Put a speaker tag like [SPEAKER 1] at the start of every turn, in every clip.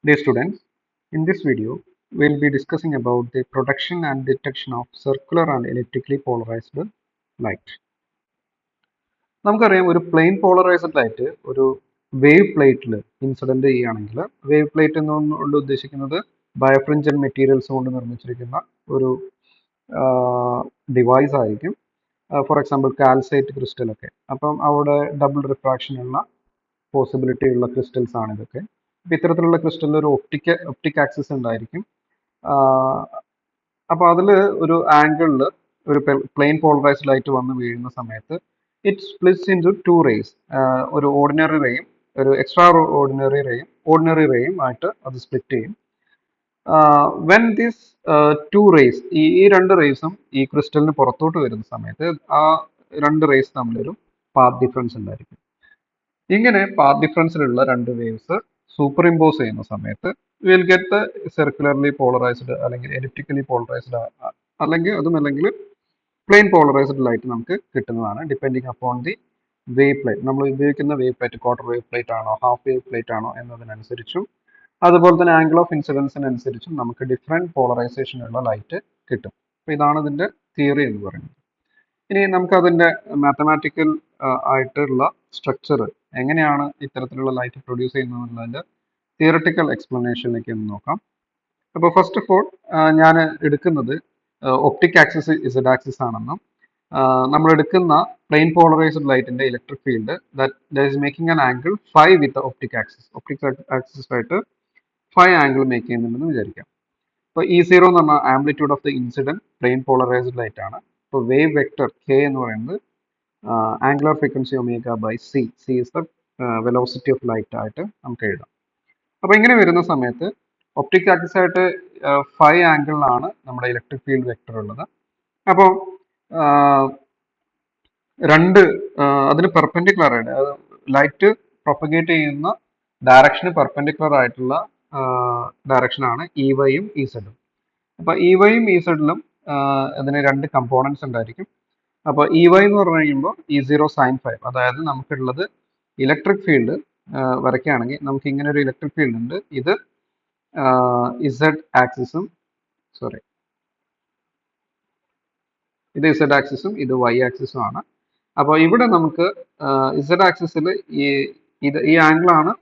[SPEAKER 1] Dear students, in this video, we'll be discussing about the production and detection of circular and electrically polarized light. നമുക്കറിയാം ഒരു plain polarised light ഒരു wave പ്ലേറ്റിൽ incident ചെയ്യുകയാണെങ്കിൽ wave plate എന്നുകൊണ്ട് ഉദ്ദേശിക്കുന്നത് ബയോഫ്രിഞ്ചൽ materials കൊണ്ട് നിർമ്മിച്ചിരിക്കുന്ന ഒരു ഡിവൈസ് ആയിരിക്കും. ഫോർ എക്സാമ്പിൾ കാൽസൈറ്റ് ക്രിസ്റ്റൽ ഒക്കെ. അപ്പം അവിടെ ഡബിൾ റിഫ്രാക്ഷൻ ഉള്ള പോസിബിലിറ്റി ഉള്ള ക്രിസ്റ്റൽസ് ആണ് ഇതൊക്കെ. അപ്പം ഇത്തരത്തിലുള്ള ക്രിസ്റ്റലിൽ ഒരു ഒപ്റ്റിക് ആക്സിസ് ഉണ്ടായിരിക്കും. അപ്പോൾ അതിൽ ഒരു ആംഗിളിൽ ഒരു പ്ലെയിൻ പോളറൈസ്ഡ് ലൈറ്റ് വന്ന് വീഴുന്ന സമയത്ത് it splits into two rays. ഒരു ഓർഡിനറി റേയും ഒരു എക്സ്ട്രാ ഓർഡിനറി റേയും ആയിട്ട് അത് സ്പ്ലിറ്റ് ചെയ്യും. വെൻ ദിസ് ടു റേസ് ഈ രണ്ട് റേസും ഈ ക്രിസ്റ്റലിന് പുറത്തോട്ട് വരുന്ന സമയത്ത് ആ രണ്ട് റേസ് തമ്മിലൊരു പാത്ത് ഡിഫറൻസ് ഉണ്ടായിരിക്കും. ഇങ്ങനെ പാത്ത് ഡിഫറൻസിലുള്ള രണ്ട് വേവ്സ് സൂപ്പർ ഇമ്പോസ് ചെയ്യുന്ന സമയത്ത് will get the circularly polarised അല്ലെങ്കിൽ എലിപ്റ്റിക്കലി പോളറൈസ്ഡ് അല്ലെങ്കിൽ പ്ലെയിൻ പോളറൈസ്ഡ് ലൈറ്റ് നമുക്ക് കിട്ടുന്നതാണ്. Depending upon the wave plate. നമ്മൾ ഉപയോഗിക്കുന്ന wave plate quarter wave plate ആണോ ഹാഫ് വേവ് പ്ലേറ്റ് ആണോ എന്നതിനനുസരിച്ചും അതുപോലെ തന്നെ ആംഗിൾ ഓഫ് ഇൻസിഡൻസിനനുസരിച്ചും നമുക്ക് ഡിഫറെൻറ്റ് പോളറൈസേഷനുള്ള ലൈറ്റ് കിട്ടും. അപ്പോൾ ഇതാണ് ഇതിൻ്റെ തിയറി എന്ന് പറയുന്നത്. ഇനി നമുക്ക് അതിൻ്റെ മാത്തമാറ്റിക്കൽ ആയിട്ടുള്ള സ്ട്രക്ചർ എങ്ങനെയാണ് ഇത്തരത്തിലുള്ള ലൈറ്റ് പ്രൊഡ്യൂസ് ചെയ്യുന്നതെന്നുള്ളതിൻ്റെ തിയറട്ടിക്കൽ എക്സ്പ്ലനേഷനിലേക്ക് ഒന്ന് നോക്കാം. അപ്പോൾ ഫസ്റ്റ് ഓഫ് ഓൾ ഞാൻ എടുക്കുന്നത് ഒപ്റ്റിക് ആക്സിസ് ഇസഡ് ആക്സിസ് ആണെന്നും നമ്മൾ എടുക്കുന്ന പ്ലെയിൻ പോളറൈസ്ഡ് ലൈറ്റിന്റെ electric field that is making an angle phi with optic axis ആയിട്ട് ഫൈ ആംഗിൾ മേക്ക് ചെയ്യുന്നുണ്ടെന്ന് വിചാരിക്കാം. അപ്പോൾ E0 എന്ന് പറഞ്ഞാൽ amplitude of the incident plane polarised light ആണ്. ഇപ്പോൾ വേവ് വെക്ടർ കെ എന്ന് പറയുന്നത് angular frequency omega by c is the velocity of light ആയിട്ട് നമുക്ക് എഴുതാം. അപ്പോൾ ഇങ്ങനെ വരുന്ന സമയത്ത് ഒപ്റ്റിക് ആക്സിസ് ആയിട്ട് ഫൈ ആംഗിളിലാണ് നമ്മുടെ ഇലക്ട്രിക് ഫീൽഡ് വെക്ടർ ഉള്ളത്. അപ്പോൾ അതിന് പെർപെൻഡിക്കുലർ ആയിട്ട് ലൈറ്റ് പ്രൊപ്പഗേറ്റ് ചെയ്യുന്ന ഡയറക്ഷന് പെർപെൻഡിക്കുലർ ആയിട്ടുള്ള ഡയറക്ഷനാണ് ഇവൈയും ഇസഡും. അപ്പോൾ ഇവൈയും ഇസഡിലും അതിന് രണ്ട് കമ്പോണൻസ് ഉണ്ടായിരിക്കും. അപ്പോൾ ഇവൈ എന്ന് പറഞ്ഞു കഴിയുമ്പോൾ E0 sin φ, അതായത് നമുക്കുള്ളത് ഇലക്ട്രിക് ഫീൽഡ് വരയ്ക്കുകയാണെങ്കിൽ നമുക്ക് ഇങ്ങനെ ഒരു ഇലക്ട്രിക് ഫീൽഡ് ഉണ്ട്. ഇത് ഇസഡ് ആക്സിസും ഇത് ഇസഡ് ആക്സിസും ഇത് വൈ ആക്സിസും ആണ്. അപ്പോൾ ഇവിടെ നമുക്ക് ഇസഡ് ആക്സിസിൽ ഈ ആംഗിളാണ്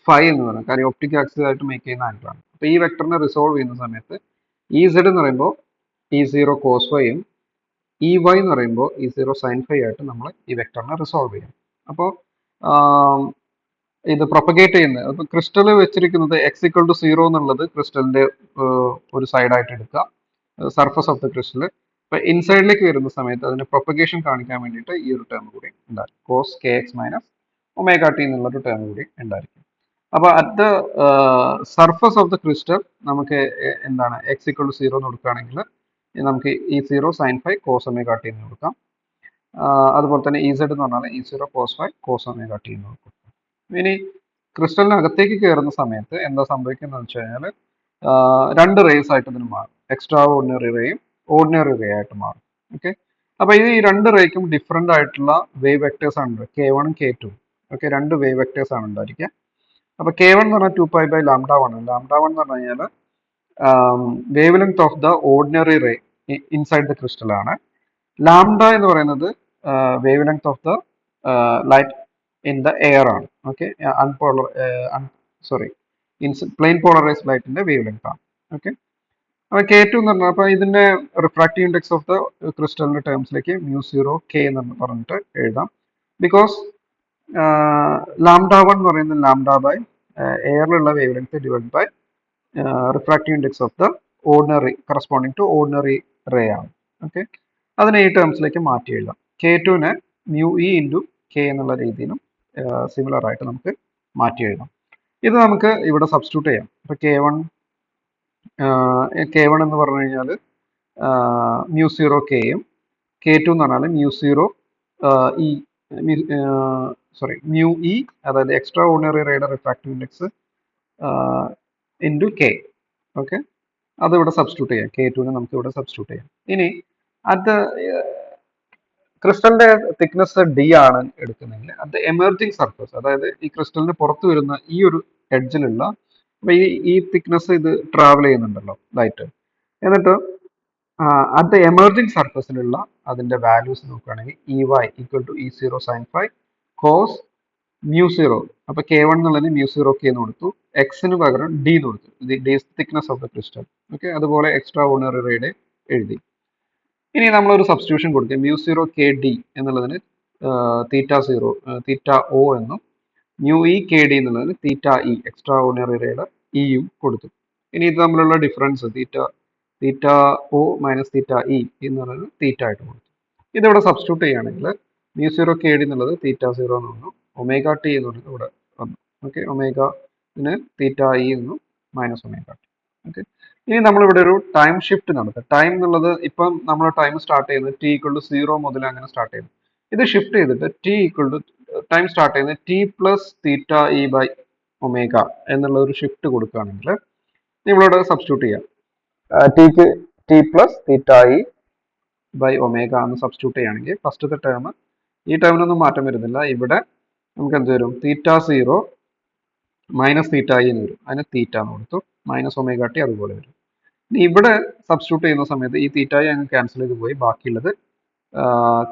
[SPEAKER 1] ഫൈ എന്ന് പറയുന്നത്. കാര്യം ഒപ്റ്റിക് ആക്സിസ് ആയിട്ട് മേക്ക് ചെയ്യുന്ന ആംഗിളാണ്. അപ്പോൾ ഈ വെക്ടറിനെ റിസോൾവ് ചെയ്യുന്ന സമയത്ത് Ez എന്ന് പറയുമ്പോൾ E0 cos ഫൈയും Ey എന്ന് പറയുമ്പോൾ E0 sin φ ആയിട്ട് നമ്മൾ ഈ വെക്ടറിനെ റിസോൾവ് ചെയ്യും. അപ്പോൾ ഇത് പ്രൊപ്പഗേറ്റ് ചെയ്യുന്നത് അപ്പോൾ ക്രിസ്റ്റൽ വെച്ചിരിക്കുന്നത് x=0 എന്നുള്ളത് ക്രിസ്റ്റലിന്റെ ഒരു സൈഡായിട്ട് എടുക്കുക, സർഫസ് ഓഫ് ദ ക്രിസ്റ്റൽ. അപ്പോൾ ഇൻസൈഡിലേക്ക് വരുന്ന സമയത്ത് അതിന് പ്രൊപ്പഗേഷൻ കാണിക്കാൻ വേണ്ടിയിട്ട് ഈ ഒരു ടേം കൂടി ഉണ്ടായിരിക്കും. cos kx minus omega T എന്നുള്ളൊരു ടേം കൂടി ഉണ്ടായിരിക്കും. അപ്പോൾ at the surface of the crystal നമുക്ക് എന്താണ് x=0 എന്ന് കൊടുക്കുകയാണെങ്കിൽ നമുക്ക് E0 sin φ cos omega t എന്ന് കൊടുക്കാം. അതുപോലെ തന്നെ Ez എന്ന് പറഞ്ഞാൽ E0 cos φ cos omega t എന്ന് കൊടുക്കാം. ഇനി ക്രിസ്റ്റലിനകത്തേക്ക് കയറുന്ന സമയത്ത് എന്താ സംഭവിക്കുന്നത് വെച്ച് കഴിഞ്ഞാൽ രണ്ട് റേസ് ആയിട്ട് ഇതിന് മാറും. എക്സ്ട്രാ ഓർഡിനറി റേയും ഓർഡിനറി റേ ആയിട്ട് മാറും. ഓക്കെ, അപ്പോൾ ഈ രണ്ട് റേക്കും ഡിഫറെൻ്റ് ആയിട്ടുള്ള വേവ് വെക്ടേഴ്സ് ആണ് K1 K2. ഓക്കെ, രണ്ട് വേവ് വെക്ടേഴ്സ് ആണ് ഉണ്ടായിരിക്കുക. അപ്പോൾ K1 എന്ന് പറഞ്ഞാൽ 2π/λ1 ആണ്. λ1 എന്ന് പറഞ്ഞു കഴിഞ്ഞാൽ wavelength of the ordinary ray inside the crystal ആണ്. ലാംഡ എന്ന് പറയുന്നത് wavelength of the light in the air ആണ്. ഓക്കെ, പ്ലെയിൻ പോളറൈസ്ഡ് ലൈറ്റിന്റെ വേവ് ലെങ്ത് ആണ്. ഓക്കെ, അപ്പോൾ K2 എന്ന് പറഞ്ഞാൽ അപ്പോൾ ഇതിന്റെ റിഫ്രാക്റ്റീവ് ഇൻഡെക്സ് ഓഫ് ദ ക്രിസ്റ്റലിന്റെ ടേംസിലേക്ക് μ0K എന്ന് പറഞ്ഞിട്ട് എഴുതാം. ബിക്കോസ് λ1 എന്ന് പറയുന്നത് ലാംഡ ബൈ എയറിലുള്ള wavelength divide by refractive index of the ordinary corresponding to ordinary ray ആണ്. ഓക്കെ, അതിനെ ഈ ടേംസിലേക്ക് മാറ്റി എഴുതാം. K2നെ μe ഇൻറ്റു K എന്നുള്ള രീതിയിലും സിമിലർ ആയിട്ട് നമുക്ക് മാറ്റി എഴുതാം. ഇത് നമുക്ക് ഇവിടെ സബ്സ്റ്റിറ്റ്യൂട്ട് ചെയ്യാം. ഇപ്പോൾ K1 എന്ന് പറഞ്ഞു കഴിഞ്ഞാൽ μ0Kയും K2 എന്ന് പറഞ്ഞാൽ μe അതായത് എക്സ്ട്രാ ഓർഡിനറി റേയുടെ refractive index into K. Okay, അത് ഇവിടെ സബ്സ്റ്റിറ്റ്യൂട്ട് ചെയ്യാം. K2നെ നമുക്ക് ഇവിടെ സബ്സ്റ്റിറ്റ്യൂട്ട് ചെയ്യാം. ഇനി അത് ക്രിസ്റ്റലിന്റെ തിക്നെസ് D ആണ് എടുക്കുന്നതെങ്കിൽ അത് എമർജിങ് സർഫസ്, അതായത് ഈ ക്രിസ്റ്റലിന് പുറത്തു വരുന്ന ഈ ഒരു എഡ്ജിലുള്ള, അപ്പൊ ഈ തിക്നെസ് ഇത് ട്രാവൽ ചെയ്യുന്നുണ്ടല്ലോ ലൈറ്റ്. എന്നിട്ട് അറ്റ് ദ എമർജിങ് സർഫസിലുള്ള അതിന്റെ വാല്യൂസ് നോക്കുകയാണെങ്കിൽ E y equal to E0 sin phi cos mu 0. അപ്പൊ K1 എന്നുള്ളതിന് മ്യൂ 0 K എന്ന് കൊടുത്തു, എക്സിന് പകരം ഡി എന്ന് കൊടുത്തു, D thickness of the crystal. Okay, അതുപോലെ എക്സ്ട്രാ ഓർഡിനറി റേയുടെ എഴുതി. ഇനി നമ്മളൊരു സബ്സ്റ്റിറ്റ്യൂഷൻ കൊടുക്കുക, മ്യൂ 0 കെ ഡി എന്നുള്ളതിന് തീറ്റ 0 തീറ്റ ഒ എന്നും മ്യൂ ഇ കെ ഡി എന്നുള്ളതിന് തീറ്റ ഇ എക്സ്ട്രാ ഓർഡിനറി റേയുടെ ഇയും കൊടുത്തു. ഇനി ഇത് തമ്മിലുള്ള ഡിഫറൻസ് തീറ്റ ഒ മൈനസ് തീറ്റ ഇ എന്ന് പറയുന്നത് തീറ്റ ആയിട്ട് കൊടുത്തു. ഇതിവിടെ സബ്സ്റ്റിറ്റ്യൂട്ട് ചെയ്യുകയാണെങ്കിൽ മ്യൂ 0 കെ ഡി എന്നുള്ളത് തീറ്റ 0 എന്ന് വന്നു, ഒമേഗ ടി എന്ന് പറയുന്നത് ഇവിടെ വന്നു. ഓക്കെ, ഒമേഗന് തീറ്റ ഇ എന്നും മൈനസ് ഒമേഗ ടി. ഓക്കെ, ഇനി നമ്മളിവിടെ ഒരു ടൈം ഷിഫ്റ്റ് നടത്തുക. ടൈം എന്നുള്ളത് ഇപ്പം നമ്മൾ ടൈം സ്റ്റാർട്ട് ചെയ്യുന്നത് ടി ഈക്വൾ ടു 0 മുതൽ അങ്ങനെ സ്റ്റാർട്ട് ചെയ്യുന്നു. ഇത് ഷിഫ്റ്റ് ചെയ്തിട്ട് T equal to time start ചെയ്യുന്നത് T plus theta E by omega എന്നുള്ള ഒരു ഷിഫ്റ്റ് കൊടുക്കുകയാണെങ്കിൽ നമ്മളിവിടെ സബ്സ്റ്റിറ്റ്യൂട്ട് ചെയ്യാം. ടിക്ക് T plus theta E by omega എന്ന് സബ്സ്റ്റിറ്റ്യൂട്ട് ചെയ്യുകയാണെങ്കിൽ ഫസ്റ്റത്തെ ടേം, ഈ ടേമിനൊന്നും മാറ്റം വരുന്നില്ല, ഇവിടെ നമുക്ക് എന്ത് വരും, തീറ്റ 0 മൈനസ് തീറ്റ ഇ എന്ന് വരും, അതിന് തീറ്റ എന്ന് കൊടുത്തു, മൈനസ് ഒമേഗ ടി അതുപോലെ വരും. ഇനി ഇവിടെ സബ്സ്റ്റിറ്റ്യൂട്ട് ചെയ്യുന്ന സമയത്ത് ഈ തീറ്റ അങ്ങ് ക്യാൻസൽ ചെയ്ത് പോയി, ബാക്കിയുള്ളത്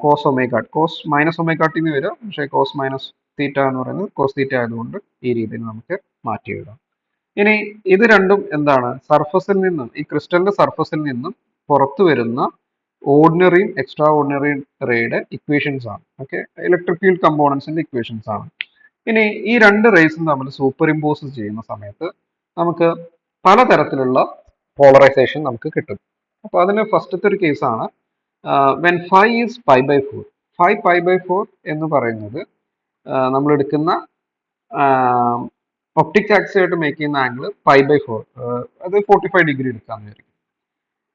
[SPEAKER 1] cos omega, cos minus omega t എന്ന് വരും, പക്ഷേ കോസ് മൈനസ് തീറ്റ എന്ന് പറയുന്നത് കോസ് തീറ്റ ആയതുകൊണ്ട് ഈ രീതിയിൽ നമുക്ക് മാറ്റി എഴുതാം. ഇനി ഇത് രണ്ടും എന്താണ്, സർഫസിൽ നിന്നും ഈ ക്രിസ്റ്റലിന്റെ സർഫസിൽ നിന്നും പുറത്തു വരുന്ന ഓർഡിനറിയും എക്സ്ട്രാ ഓർഡിനറിയും റേയുടെ ഇക്വേഷൻസ് ആണ്. ഓക്കെ, ഇലക്ട്രിക് ഫീൽഡ് കമ്പോണൻസിന്റെ ഇക്വേഷൻസ് ആണ്. ഇനി ഈ രണ്ട് റേസും തമ്മിൽ സൂപ്പർ ഇമ്പോസ് ചെയ്യുന്ന സമയത്ത് നമുക്ക് പലതരത്തിലുള്ള പോളറൈസേഷൻ നമുക്ക് കിട്ടും. അപ്പോൾ അതിന് ഫസ്റ്റത്തെ ഒരു കേസാണ് വെൻ ഫൈ ഈസ് π/4. ഫൈ π/4 എന്ന് പറയുന്നത് നമ്മൾ എടുക്കുന്ന ഒപ്റ്റിക് ആക്സിസ് ആയിട്ട് മേക്ക് ചെയ്യുന്ന ആംഗിൾ π/4, അത് 45 ഡിഗ്രി എടുക്കാമെന്ന് വിചാരിക്കും.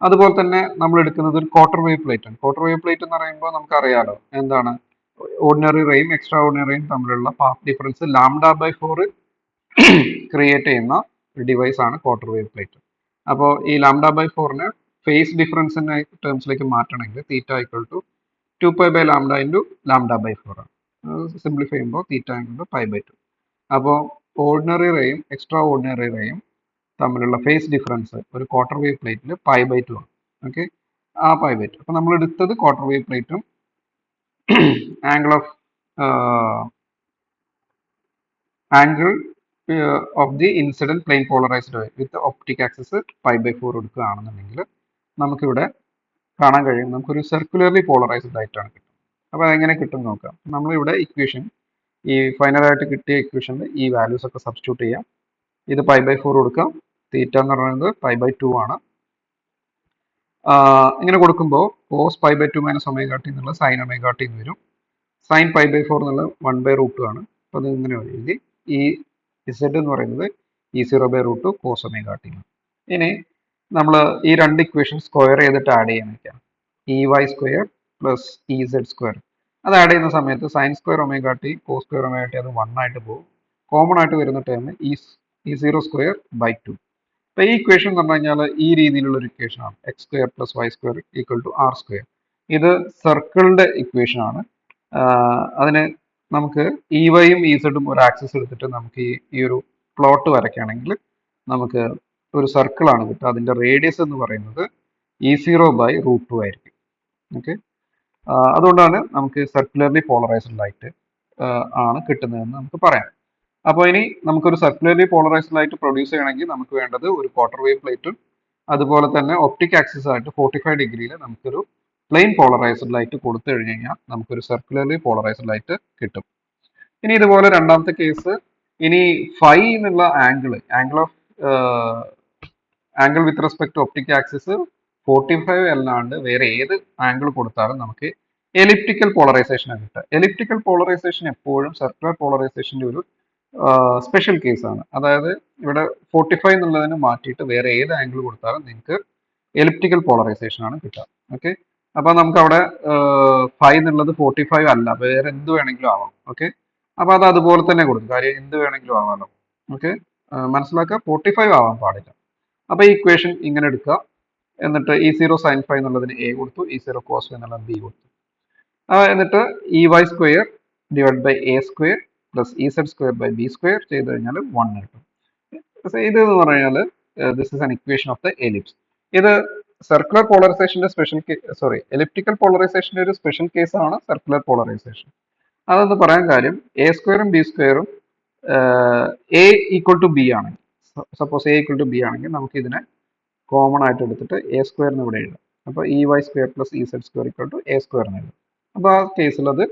[SPEAKER 1] അതുപോലെ തന്നെ നമ്മൾ എടുക്കുന്നത് ഒരു ക്വാർട്ടർ വേവ് പ്ലേറ്റ് ആണ്. ക്വാർട്ടർ വേവ് പ്ലേറ്റ് എന്ന് പറയുമ്പോൾ നമുക്കറിയാലോ എന്താണ്, ഓർഡിനറി റേയും എക്സ്ട്രാ ഓർഡിനറി റേയും തമ്മിലുള്ള പാത്ത് ഡിഫറൻസ് λ/4 ക്രിയേറ്റ് ചെയ്യുന്ന ഒരു ഡിവൈസ് ആണ് ക്വാർട്ടർ വേവ് പ്ലേറ്റ്. അപ്പോൾ ഈ λ/4നെ ഫേസ് ഡിഫറൻസിന്റെ ടേംസിലേക്ക് മാറ്റണമെങ്കിൽ തീറ്റ ഈക്വൽ ടു 2π/λ ഇൻറ്റു λ/4 ആണ്. സിംപ്ലിഫൈ ചെയ്യുമ്പോൾ തീറ്റ ഈക്വൽ π/2. അപ്പോൾ ഓർഡിനറി റേയും എക്സ്ട്രാ ഓർഡിനറി റേയും തമ്മിലുള്ള ഫേസ് ഡിഫറൻസ് ഒരു ക്വാർട്ടർ വേവ് പ്ലേറ്റിൽ π/2 ആണ്. ഓക്കെ, ആ π/2. അപ്പോൾ നമ്മൾ എടുത്തത് ക്വാർട്ടർ വേവ് പ്ലേറ്റും angle of the incident plane polarised wave with optic axis π/4 എടുക്കുകയാണെന്നുണ്ടെങ്കിൽ നമുക്കിവിടെ കാണാൻ കഴിയും, നമുക്കൊരു സർക്കുലർലി പോളറൈസ്ഡ് ആയിട്ടാണ് കിട്ടും. അപ്പോൾ അതെങ്ങനെ കിട്ടും നോക്കാം. നമ്മളിവിടെ ഇക്വേഷൻ, ഈ ഫൈനലായിട്ട് കിട്ടിയ ഇക്വേഷനിൽ ഈ വാല്യൂസ് ഒക്കെ സബ്സ്റ്റിറ്റ്യൂട്ട് ചെയ്യാം. ഇത് π/4 കൊടുക്കാം, തീറ്റ എന്ന് പറയുന്നത് π/2 ആണ്. ഇങ്ങനെ കൊടുക്കുമ്പോൾ കോസ് π/2 മൈനസ് ഒമേഗ ടി എന്നുള്ള സൈൻ ഒമേഗ ടി എന്ന് വരും. സൈൻ π/4 എന്നുള്ള 1/√2 ആണ്. അപ്പോൾ അത് ഇങ്ങനെ എഴുതി, ഈ ഇസഡ് എന്ന് പറയുന്നത് E0/√2 കോസ് ഒമേഗ ടി ആണ്. ഇനി നമ്മൾ ഈ രണ്ട് ഇക്വേഷൻ സ്ക്വയർ ചെയ്തിട്ട് ആഡ് ചെയ്യാൻ വയ്ക്കാം. EY² plus EZ². അത് ആഡ് ചെയ്യുന്ന സമയത്ത് sine square omega t cos square omega t അത് 1 ആയിട്ട് പോകും. കോമൺ ആയിട്ട് വരുന്ന ടേം E0²/2. അപ്പോൾ ഈ ഇക്വേഷൻ എന്ന് പറഞ്ഞു കഴിഞ്ഞാൽ ഈ രീതിയിലുള്ള ഒരു ഇക്വേഷൻ ആണ്, x² plus y² equal to r². ഇത് സർക്കിളിന്റെ ഇക്വേഷൻ ആണ്. അതിന് നമുക്ക് EYയും EZഉം ഒരു ആക്സിസ് എടുത്തിട്ട് നമുക്ക് ഈ ഒരു പ്ലോട്ട് വരയ്ക്കുകയാണെങ്കിൽ നമുക്ക് ഒരു സർക്കിൾ ആണ് കിട്ടുക. അതിന്റെ റേഡിയസ് എന്ന് പറയുന്നത് E0/√2 ആയിരിക്കും. ഓക്കെ, അതുകൊണ്ടാണ് നമുക്ക് സർക്കുലർലി പോളറൈസ്ഡ് ലൈറ്റ് ആണ് കിട്ടുന്നതെന്ന് നമുക്ക് പറയാം. അപ്പോൾ ഇനി നമുക്കൊരു സർക്കുലർലി പോളറൈസ്ഡ് ലൈറ്റ് പ്രൊഡ്യൂസ് ചെയ്യണമെങ്കിൽ നമുക്ക് വേണ്ടത് ഒരു ക്വാർട്ടർ വേവ് പ്ലേറ്റും അതുപോലെ തന്നെ ഒപ്റ്റിക് ആക്സിസ് ആയിട്ട് 45 ഡിഗ്രിയിൽ നമുക്കൊരു പ്ലെയിൻ പോളറൈസ്ഡ് ലൈറ്റ് കൊടുത്തു കഴിഞ്ഞ് കഴിഞ്ഞാൽ നമുക്കൊരു സർക്കുലർലി പോളറൈസ്ഡ് ലൈറ്റ് കിട്ടും. ഇനി ഇതുപോലെ രണ്ടാമത്തെ കേസ്, ഇനി ഫൈ എന്നുള്ള angle with respect to optic axis 45 അല്ലാണ്ട് വേറെ ഏത് ആംഗിൾ കൊടുത്താലും നമുക്ക് എലിപ്റ്റിക്കൽ പോളറൈസേഷൻ ആണ് കിട്ടുക. എലിപ്റ്റിക്കൽ പോളറൈസേഷൻ എപ്പോഴും സർക്കുലർ പോളറൈസേഷന്റെ ഒരു സ്പെഷ്യൽ കേസാണ്. അതായത് ഇവിടെ 45 എന്നുള്ളതിന് മാറ്റിയിട്ട് വേറെ ഏത് ആംഗിൾ കൊടുത്താലും നിങ്ങൾക്ക് എലിപ്റ്റിക്കൽ പോളറൈസേഷൻ ആണ് കിട്ടുക. ഓക്കെ, അപ്പോൾ നമുക്ക് അവിടെ ഫൈ എന്നുള്ളത് 45 അല്ല, വേറെ എന്ത് വേണമെങ്കിലും ആവാം. ഓക്കെ, അപ്പോൾ അത് അതുപോലെ തന്നെ കൊടുക്കും, കാര്യം എന്ത് വേണമെങ്കിലും ആവാമല്ലോ. ഓക്കെ, മനസ്സിലാക്കുക, 45 ആവാൻ പാടില്ല. അപ്പോൾ ഈ ഇക്വേഷൻ ഇങ്ങനെ എടുക്കുക, എന്നിട്ട് E0 sin phi എന്നുള്ളതിന് A കൊടുത്തു, E0 cos phi എന്നുള്ളത് B കൊടുത്തു. എന്നിട്ട് EY² / A² plus EZ² / B² ചെയ്ത് കഴിഞ്ഞാൽ 1 കിട്ടും. ഇത് എന്ന് പറഞ്ഞാൽ this is an equation of the ellipse. ഇത് സർക്കുലർ പോളറൈസേഷന്റെ എലിപ്റ്റിക്കൽ പോളറൈസേഷന്റെ ഒരു സ്പെഷ്യൽ കേസ് ആണ് സർക്കുലർ പോളറൈസേഷൻ. അതെന്ന് പറയാൻ കാര്യം എ സ്ക്വയറും ബി സ്ക്വയറും എ ഈക്വൽ ടു ബി ആണെങ്കിൽ, suppose a equal to b ആണെങ്കിൽ നമുക്ക് ഇതിനെ കോമൺ ആയിട്ട് എടുത്തിട്ട് എ സ്ക്വയറിന് ഇവിടെ എഴുതാം. അപ്പോൾ E y square plus E z square equal to a സ്ക്വയറിന് എഴുതാം. അപ്പോൾ ആ കേസിൽ അത്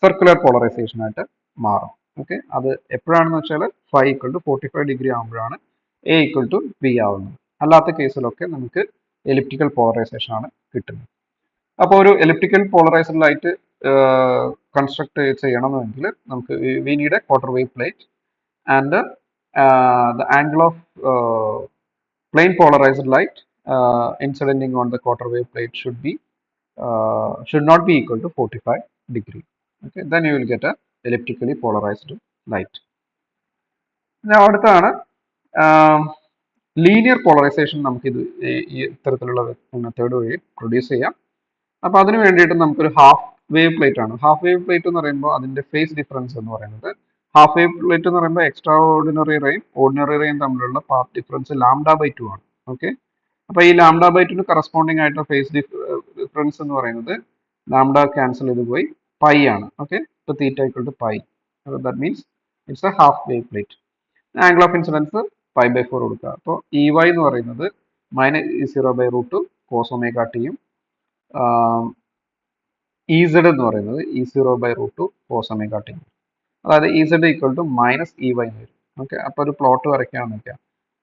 [SPEAKER 1] സർക്കുലർ പോളറൈസേഷൻ ആയിട്ട് മാറും. ഓക്കെ, അത് എപ്പോഴാണെന്ന് വെച്ചാൽ ഫൈ ഈക്വൽ ടു 45 ഡിഗ്രി ആകുമ്പോഴാണ് എ ഈക്വൽ ടു ബി ആവുന്നത്. അല്ലാത്ത കേസിലൊക്കെ നമുക്ക് എലിപ്റ്റിക്കൽ പോളറൈസേഷൻ ആണ് കിട്ടുന്നത്. അപ്പോൾ ഒരു എലിപ്റ്റിക്കൽ പോളറൈസ്ഡ് ലൈറ്റ് കൺസ്ട്രക്ട് ചെയ്യണമെങ്കിൽ നമുക്ക് we need A quarter wave plate and the angle of plane polarized light incidenting on the quarter wave plate should not be equal to 45 degree. Okay, then you will get a elliptically polarized light. Now അടുത്താണ് linear polarisation. നമുക്ക് ഇത് ഈ ഇത്തരത്തിലുള്ള method വഴി produce ചെയ്യാം. അപ്പോൾ അതിന് വേണ്ടിയിട്ട് നമുക്കൊരു ഹാഫ് വേവ് പ്ലേറ്റ് ആണ്. ഹാഫ് വേവ് പ്ലേറ്റ് എന്ന് പറയുമ്പോൾ അതിന്റെ ഫേസ് ഡിഫറൻസ് എന്ന് പറയുന്നത്, ഹാഫ് വേവ് പ്ലേറ്റ് എന്ന് പറയുമ്പോൾ എക്സ്ട്രാ ഓർഡിനറി റേയും ഓർഡിനറി റേയും തമ്മിലുള്ള പാത്ത് ഡിഫറൻസ് λ/2 ആണ്. ഓക്കെ, അപ്പോൾ ഈ λ/2 കറസ്പോണ്ടിങ് ആയിട്ടുള്ള ഫേസ് ഡിഫറൻസ് എന്ന് പറയുന്നത് λ ക്യാൻസൽ ചെയ്ത് പോയി പൈ ആണ്. ഓക്കെ, ഇപ്പോൾ theta equal to pi. That means it's a half wave plate. Angle of incidence π/4 കൊടുക്കുക. അപ്പോൾ ഇ വൈ എന്ന് പറയുന്നത് -E0/√2 cos ഒമേഗ ടിയും ഇ സെഡ് എന്ന് പറയുന്നത് E0/√2 cos ഒമേഗ ടി. അതായത് E Z equal to -EY എന്ന് വരും. ഓക്കെ, അപ്പോൾ ഒരു പ്ലോട്ട് വരയ്ക്കാമെന്ന് വെക്കാം.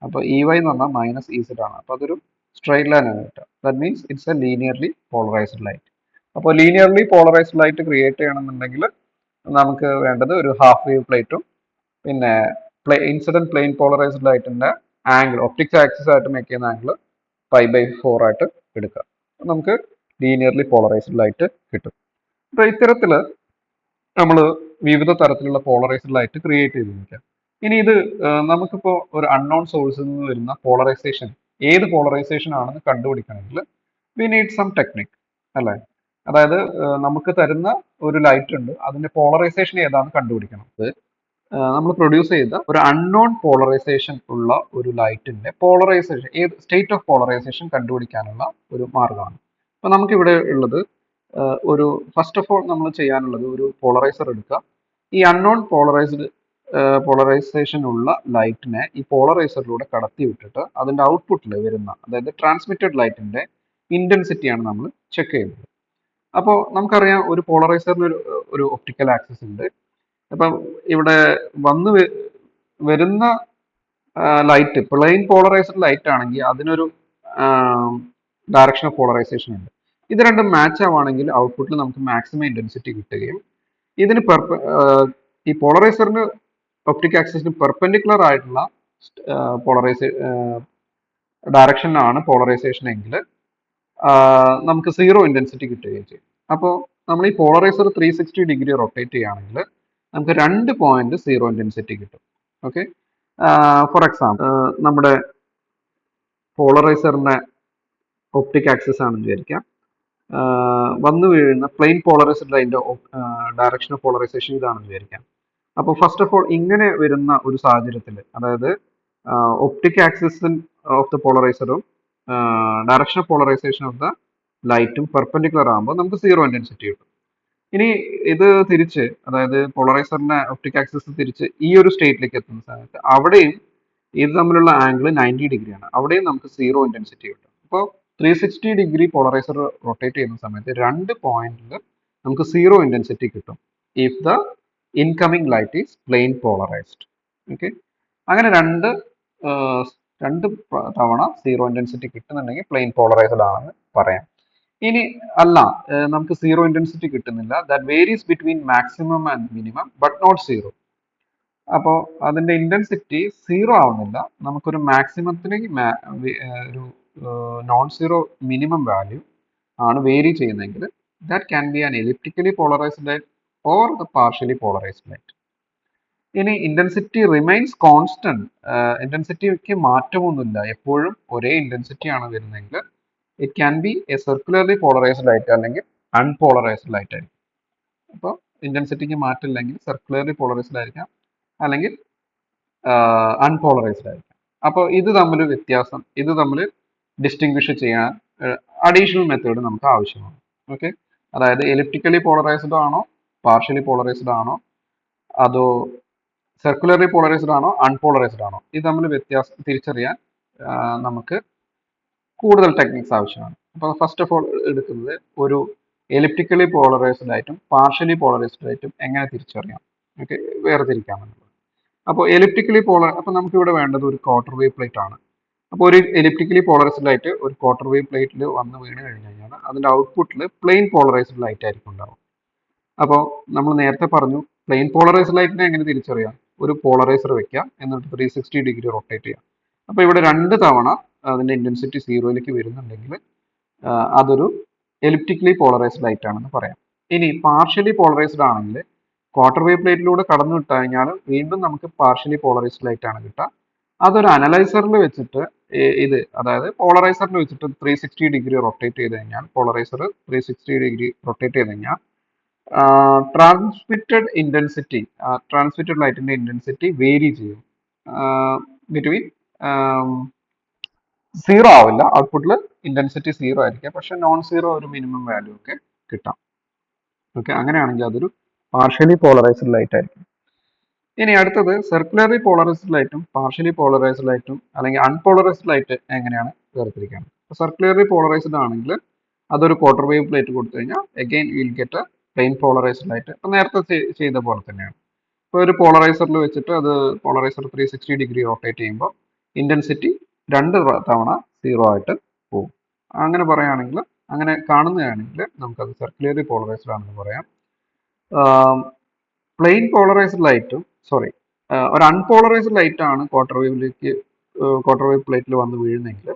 [SPEAKER 1] അപ്പോൾ ഇ വൈ എന്ന് പറഞ്ഞാൽ -EZ ആണ്. അപ്പോൾ അതൊരു സ്ട്രൈറ്റ് ലൈൻ ആണ് കിട്ടുക. That means it's A linearly polarised light. അപ്പോൾ ലീനിയർലി പോളറൈസ്ഡ് ലൈറ്റ് ക്രിയേറ്റ് ചെയ്യണമെന്നുണ്ടെങ്കിൽ നമുക്ക് വേണ്ടത് ഒരു ഹാഫ് വേവ് പ്ലേറ്റും പിന്നെ ഇൻസിഡന്റ് പ്ലെയിൻ പോളറൈസ്ഡ് ലൈറ്റിന്റെ ആംഗിൾ, ഒപ്റ്റിക്സ് ആക്സിസ് ആയിട്ട് മേക്ക് ചെയ്യുന്ന ആംഗിൾ π/4 ആയിട്ട് എടുക്കുക. നമുക്ക് ലീനിയർലി പോളറൈസ്ഡ് ലൈറ്റ് കിട്ടും. അപ്പോൾ ഇത്തരത്തിൽ നമ്മൾ വിവിധ തരത്തിലുള്ള പോളറൈസ്ഡ് ലൈറ്റ് ക്രിയേറ്റ് ചെയ്തിരിക്കാം. ഇനി ഇത് നമുക്കിപ്പോൾ ഒരു അൺനോൺ സോഴ്സിൽ നിന്ന് വരുന്ന പോളറൈസേഷൻ ഏത് പോളറൈസേഷൻ ആണെന്ന് കണ്ടുപിടിക്കണമെങ്കിൽ വി നീഡ് സം ടെക്നിക് അല്ലേ. അതായത് നമുക്ക് തരുന്ന ഒരു ലൈറ്റ് ഉണ്ട്, അതിന്റെ പോളറൈസേഷൻ ഏതാണെന്ന് കണ്ടുപിടിക്കണം. നമ്മൾ പ്രൊഡ്യൂസ് ചെയ്ത ഒരു അൺനോൺ പോളറൈസേഷൻ ഉള്ള ഒരു ലൈറ്റിന്റെ പോളറൈസേഷൻ, ഏത് സ്റ്റേറ്റ് ഓഫ് പോളറൈസേഷൻ കണ്ടുപിടിക്കാനുള്ള ഒരു മാർഗമാണ്. അപ്പൊ നമുക്കിവിടെ ഉള്ളത് ഒരു ഫസ്റ്റ് ഓഫ് ഓൾ നമ്മൾ ചെയ്യാനുള്ളത് ഒരു പോളറൈസർ എടുക്കുക. ഈ അൺനോൺ പോളറൈസേഷൻ ഉള്ള ലൈറ്റിനെ ഈ പോളറൈസറിലൂടെ കടത്തി വിട്ടിട്ട് അതിന്റെ ഔട്ട്പുട്ടിൽ വരുന്ന, അതായത് ട്രാൻസ്മിറ്റഡ് ലൈറ്റിന്റെ ഇന്റൻസിറ്റിയാണ് നമ്മൾ ചെക്ക് ചെയ്യുന്നത്. അപ്പോൾ നമുക്കറിയാം ഒരു പോളറൈസറിന് ഒരു ഒപ്റ്റിക്കൽ ആക്സിസ് ഉണ്ട്. അപ്പം ഇവിടെ വരുന്ന ലൈറ്റ് പ്ലെയിൻ പോളറൈസ്ഡ് ലൈറ്റ് ആണെങ്കിൽ അതിനൊരു ഡയറക്ഷൻ ഓഫ് പോളറൈസേഷൻ ഉണ്ട്. ഇത് രണ്ടും മാച്ച് ആവുകയാണെങ്കിൽ ഔട്ട്പുട്ടിൽ നമുക്ക് മാക്സിമം ഇന്റൻസിറ്റി കിട്ടുകയും ഇതിന് ഈ പോളറൈസറിന് ഒപ്റ്റിക് ആക്സിസിന് പെർപെൻഡിക്കുലർ ആയിട്ടുള്ള ഡയറക്ഷനിലാണ് പോളറൈസേഷൻ എങ്കിൽ നമുക്ക് സീറോ ഇന്റൻസിറ്റി കിട്ടുകയും ചെയ്യും. അപ്പോൾ നമ്മൾ ഈ പോളറൈസർ 360 ഡിഗ്രി റൊട്ടേറ്റ് ചെയ്യുകയാണെങ്കിൽ നമുക്ക് 2 പോയിന്റ് സീറോ ഇന്റൻസിറ്റി കിട്ടും. ഓക്കെ, ഫോർ എക്സാമ്പിൾ നമ്മുടെ പോളറൈസറിന്റെ ഒപ്റ്റിക് ആക്സിസ് ആണെന്ന് വിചാരിക്കാം. വന്നു വീഴുന്ന പ്ലെയിൻ പോളറൈസ്ഡ് ലൈൻ്റെ ഡയറക്ഷൻ ഓഫ് പോളറൈസേഷൻ ഇതാണെന്ന് വിചാരിക്കാം. അപ്പോൾ ഫസ്റ്റ് ഓഫ് ഓൾ ഇങ്ങനെ വരുന്ന ഒരു സാഹചര്യത്തിൽ, അതായത് ഒപ്റ്റിക് ആക്സിസ് ഓഫ് ദ പോളറൈസറും direction of polarisation of the ലൈറ്റും പെർപെൻഡിക്കുലർ ആകുമ്പോൾ നമുക്ക് സീറോ ഇന്റൻസിറ്റി കിട്ടും. ഇനി ഇത് തിരിച്ച്, അതായത് പോളറൈസറിന്റെ ഒപ്റ്റിക് ആക്സിസ് തിരിച്ച് ഈ ഒരു സ്റ്റേറ്റിലേക്ക് എത്തുന്ന സമയത്ത് അവിടെയും ഇത് തമ്മിലുള്ള ആംഗിൾ 90 ഡിഗ്രിയാണ്. അവിടെയും നമുക്ക് സീറോ ഇന്റൻസിറ്റി കിട്ടും. അപ്പോൾ 360 ഡിഗ്രി പോളറൈസർ റൊട്ടേറ്റ് ചെയ്യുന്ന സമയത്ത് 2 പോയിന്റിൽ നമുക്ക് സീറോ ഇന്റൻസിറ്റി കിട്ടും if the incoming light is plane polarised. Okay, അങ്ങനെ രണ്ട് തവണ സീറോ ഇന്റൻസിറ്റി കിട്ടുന്നുണ്ടെങ്കിൽ പ്ലെയിൻ പോളറൈസ്ഡ് ആണെന്ന് പറയാം. ഇനി അല്ല, നമുക്ക് സീറോ ഇന്റൻസിറ്റി കിട്ടുന്നില്ല, that varies between maximum and minimum but not zero. അപ്പോൾ അതിന്റെ ഇന്റൻസിറ്റി സീറോ ആവുന്നില്ല, നമുക്കൊരു മാക്സിമത്തിന് ഒരു നോൺ സീറോ മിനിമം വാല്യൂ ആണ് വേരി ചെയ്യുന്നതെങ്കിൽ that can be an elliptically polarised light or the partially polarised light. ഇനി ഇന്റൻസിറ്റി റിമൈൻസ് കോൺസ്റ്റന്റ്, ഇന്റൻസിറ്റിക്ക് മാറ്റമൊന്നുമില്ല, എപ്പോഴും ഒരേ ഇന്റൻസിറ്റി ആണ് വരുന്നതെങ്കിൽ it can be A circularly polarised light അല്ലെങ്കിൽ അൺപോളറൈസ്ഡ് ലൈറ്റ് ആയിരിക്കും. അപ്പോൾ ഇന്റൻസിറ്റിക്ക് മാറ്റില്ലെങ്കിൽ സർക്കുലർലി പോളറൈസ്ഡ് ആയിരിക്കാം അല്ലെങ്കിൽ അൺപോളറൈസ്ഡ് ആയിരിക്കാം. അപ്പോൾ ഇത് തമ്മിൽ വ്യത്യാസം, ഇത് തമ്മിൽ ഡിസ്റ്റിങ്വിഷ് ചെയ്യാൻ അഡീഷണൽ മെത്തേഡ് നമുക്ക് ആവശ്യമാണ്. ഓക്കെ, അതായത് എലിപ്റ്റിക്കലി പോളറൈസ്ഡ് ആണോ പാർഷ്യലി പോളറൈസ്ഡ് ആണോ അതോ സർക്കുലർലി പോളറൈസ്ഡ് ആണോ അൺപോളറൈസ്ഡ് ആണോ, ഇത് തമ്മിൽ വ്യത്യാസം തിരിച്ചറിയാൻ നമുക്ക് കൂടുതൽ ടെക്നിക്സ് ആവശ്യമാണ്. അപ്പോൾ ഫസ്റ്റ് ഓഫ് ഓൾ എടുക്കുന്നത് ഒരു എലിപ്റ്റിക്കലി പോളറൈസ്ഡ് ആയിട്ടും പാർഷ്യലി പോളറൈസ്ഡ് ആയിട്ടും എങ്ങനെ തിരിച്ചറിയാം, ഓക്കെ, വേർതിരിക്കാമെന്നുള്ളത്. അപ്പോൾ എലിപ്റ്റിക്കലി അപ്പോൾ നമുക്ക് ഇവിടെ വേണ്ടത് ഒരു ക്വാർട്ടർ വേവ് പ്ലേറ്റ് ആണ്. അപ്പോൾ ഒരു എലിപ്റ്റിക്കലി പോളറൈസ്ഡ് ലൈറ്റ് ഒരു ക്വാർട്ടർ വേവ് പ്ലേറ്റിൽ വന്ന് വീണ് കഴിഞ്ഞ് കഴിഞ്ഞാൽ അതിന്റെ ഔട്ട്പുട്ടിൽ പ്ലെയിൻ പോളറൈസ്ഡ് ലൈറ്റ് ആയിരിക്കും ഉണ്ടാവും. അപ്പോൾ നമ്മൾ നേരത്തെ പറഞ്ഞു പ്ലെയിൻ പോളറൈസ്ഡ് ലൈറ്റിനെ എങ്ങനെ തിരിച്ചറിയാം, ഒരു പോളറൈസർ വെക്കുക എന്നിട്ട് 360 ഡിഗ്രി റൊട്ടേറ്റ് ചെയ്യാം. അപ്പോൾ ഇവിടെ 2 തവണ അതിന്റെ ഇന്റൻസിറ്റി സീറോയിലേക്ക് വരുന്നുണ്ടെങ്കിൽ അതൊരു എലിപ്റ്റിക്കലി പോളറൈസ്ഡ് ലൈറ്റ് ആണെന്ന് പറയാം. ഇനി പാർഷ്യലി പോളറൈസ്ഡ് ആണെങ്കിൽ ക്വാർട്ടർ വേവ് പ്ലേറ്റിലൂടെ കടന്നു വിട്ട് കഴിഞ്ഞാൽ വീണ്ടും നമുക്ക് പാർഷ്യലി പോളറൈസ്ഡ് ലൈറ്റ് ആണ് കിട്ടുക. അതൊരു അനലൈസറിൽ വെച്ചിട്ട് ഇത് അതായത് പോളറൈസറിൽ വെച്ചിട്ട് 360 ഡിഗ്രി റൊട്ടേറ്റ് ചെയ്ത് കഴിഞ്ഞാൽ പോളറൈസർ 360 ഡിഗ്രി റൊട്ടേറ്റ് ചെയ്ത് കഴിഞ്ഞാൽ ട്രാൻസ്മിറ്റഡ് ലൈറ്റിന്റെ ഇന്റൻസിറ്റി വേരി ചെയ്യും. ബിറ്റ്വീൻ സീറോ ആവില്ല, ഔട്ട്പുട്ടിൽ ഇന്റൻസിറ്റി സീറോ ആയിരിക്കും, പക്ഷെ നോൺ സീറോ ഒരു മിനിമം വാല്യൂ ഒക്കെ കിട്ടാം. ഓക്കെ, അങ്ങനെയാണെങ്കിൽ അതൊരു പാർഷ്യലി പോളറൈസ്ഡ് ലൈറ്റ് ആയിരിക്കും. ഇനി അടുത്തത് സർക്കുലർലി പോളറൈസ്ഡ് ലൈറ്റും പാർഷ്യലി പോളറൈസ്ഡ് ലൈറ്റും അല്ലെങ്കിൽ അൺപോളറൈസ്ഡ് ലൈറ്റ് എങ്ങനെയാണ് വേർതിരിക്കാൻ. സർക്കുലർലി പോളറൈസ്ഡ് ആണെങ്കിൽ അതൊരു ക്വാർട്ടർ വേവ് പ്ലേറ്റ് കൊടുത്തു കഴിഞ്ഞാൽ again will get A plain polarised light. ഇപ്പം നേരത്തെ ചെയ്ത പോലെ തന്നെയാണ്. ഇപ്പോൾ ഒരു പോളറൈസറിൽ വെച്ചിട്ട് അത് പോളറൈസർ 360 ഡിഗ്രി റൊട്ടേറ്റ് ചെയ്യുമ്പോൾ ഇന്റൻസിറ്റി 2 തവണ സീറോ ആയിട്ട് പോകും. അങ്ങനെ പറയുകയാണെങ്കിൽ, അങ്ങനെ കാണുന്നതാണെങ്കിൽ നമുക്കത് സർക്കുലർലി പോളറൈസ്ഡ് ആണെന്ന് പറയാം. പ്ലെയിൻ പോളറൈസ്ഡ് ലൈറ്റും ഒരു അൺപോളറൈസ്ഡ് ലൈറ്റ് ആണ് ക്വാർട്ടർ വേവ് പ്ലേറ്റിൽ വന്ന് വീഴുന്നെങ്കിൽ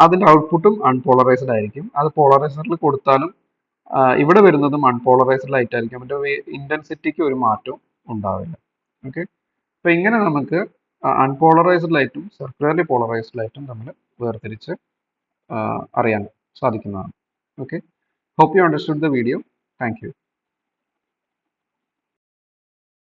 [SPEAKER 1] അതിന്റെ ഔട്ട്പുട്ടും അൺപോളറൈസ്ഡ് ആയിരിക്കും. അത് പോളറൈസറിൽ കൊടുത്താലും ഇവിടെ വരുന്നതും അൺപോളറൈസ്ഡ് ലൈറ്റ് ആയിരിക്കും. അതിന്റെ ഇന്റൻസിറ്റിക്ക് ഒരു മാറ്റവും ഉണ്ടാവില്ല. ഓക്കെ, അപ്പൊ ഇങ്ങനെ നമുക്ക് അൺപോളറൈസ്ഡ് ലൈറ്റും സർക്കുലർലി പോളറൈസ്ഡ് ലൈറ്റും തമ്മിൽ വേർതിരിച്ച് അറിയാൻ സാധിക്കുന്നതാണ്. Okay, hope you understood the video. Thank U.